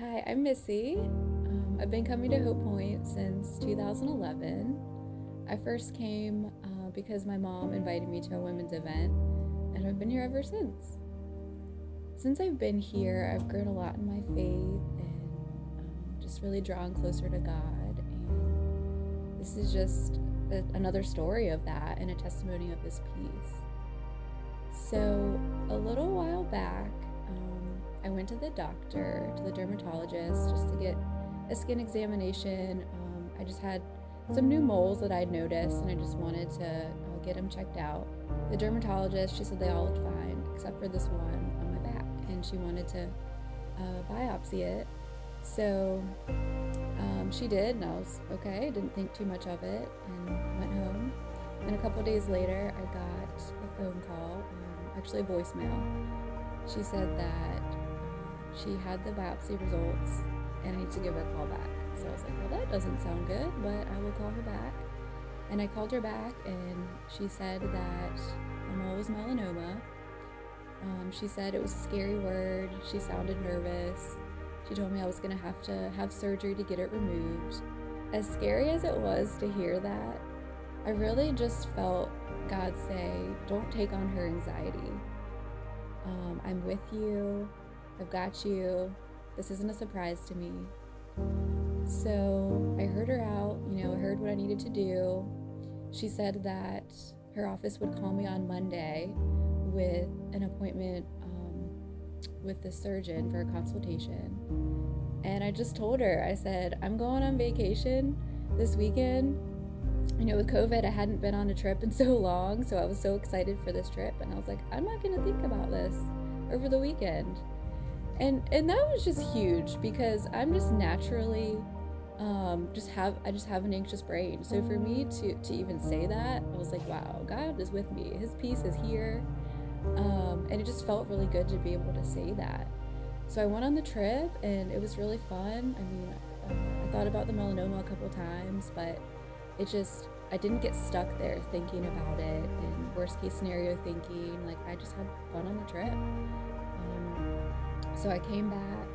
Hi, I'm Missy. I've been coming to Hope Point since 2011. I first came because my mom invited me to a women's event, and I've been here ever since. Since I've been here, I've grown a lot in my faith and just really drawn closer to God. And this is just another story of that and a testimony of His peace. So, a little while back, I went to the doctor, to the dermatologist, just to get a skin examination. I just had some new moles that I'd noticed, and I just wanted to get them checked out. The dermatologist, she said they all looked fine, except for this one on my back, and she wanted to biopsy it. So she did, and I was okay, didn't think too much of it, and went home. And a couple days later, I got a phone call, actually a voicemail. She said that she had the biopsy results and I need to give her a call back. So I was like, well, that doesn't sound good, but I will call her back. And I called her back, and she said that my mole was melanoma. She said it was a scary word. She sounded nervous. She told me I was going to have surgery to get it removed. As scary as it was to hear that, I really just felt God say, don't take on her anxiety. I'm with you. I've got you. This isn't a surprise to me. So I heard her out, I heard what I needed to do. She said that her office would call me on Monday with an appointment with the surgeon for a consultation. And I just told her, I said, I'm going on vacation this weekend. With COVID, I hadn't been on a trip in so long, so I was so excited for this trip. And I was like, I'm not going to think about this over the weekend. And that was just huge, because I'm just naturally I just have an anxious brain. So for me to even say that, I was like, wow, God is with me. His peace is here. And it just felt really good to be able to say that. So I went on the trip, and it was really fun. I thought about the melanoma a couple times, but I didn't get stuck there thinking about it and worst case scenario thinking. Like, I just had fun on the trip. So I came back,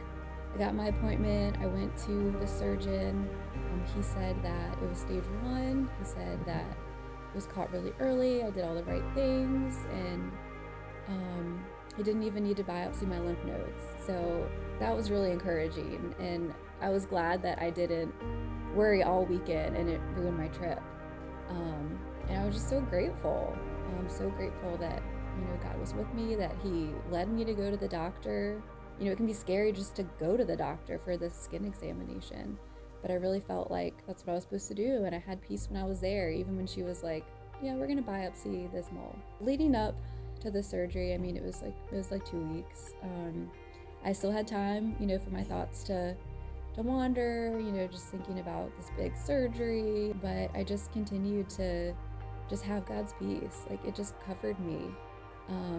I got my appointment, I went to the surgeon. He said that it was stage 1. He said that it was caught really early, I did all the right things, and he didn't even need to biopsy my lymph nodes. So that was really encouraging, and I was glad that I didn't worry all weekend and it ruined my trip. And I was just so grateful. I'm so grateful that God was with me, that He led me to go to the doctor. It can be scary just to go to the doctor for this skin examination, but I really felt like that's what I was supposed to do, and I had peace when I was there, even when she was like, yeah, we're gonna biopsy this mole. Leading up to the surgery, it was like 2 weeks. I still had time, for my thoughts to wander, just thinking about this big surgery, but I just continued to just have God's peace. Like, it just covered me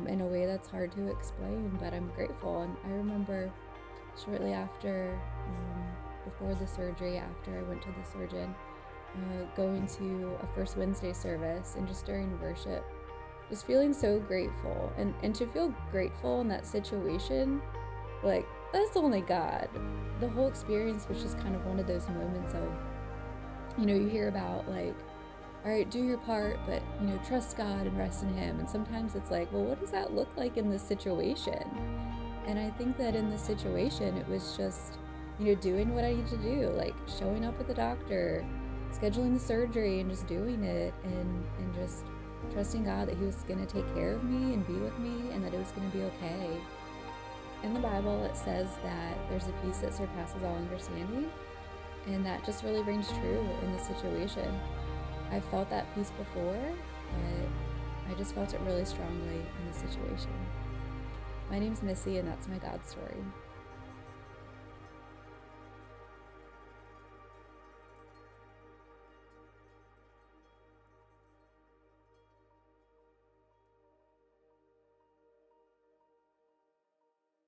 in a way that's hard to explain, but I'm grateful. And I remember shortly after, before the surgery, after I went to the surgeon, going to a First Wednesday service, and just during worship, just feeling so grateful. And to feel grateful in that situation, like, that's only God. The whole experience was just kind of one of those moments of, you hear about, like, all right, do your part, but, trust God and rest in Him. And sometimes it's like, well, what does that look like in this situation? And I think that in this situation, it was just, doing what I need to do, like showing up at the doctor, scheduling the surgery, and just doing it, and just trusting God that He was going to take care of me and be with me, and that it was going to be okay. In the Bible, it says that there's a peace that surpasses all understanding, and that just really rings true in this situation. I've felt that peace before, but I just felt it really strongly in this situation. My name's Missy, and that's my God story.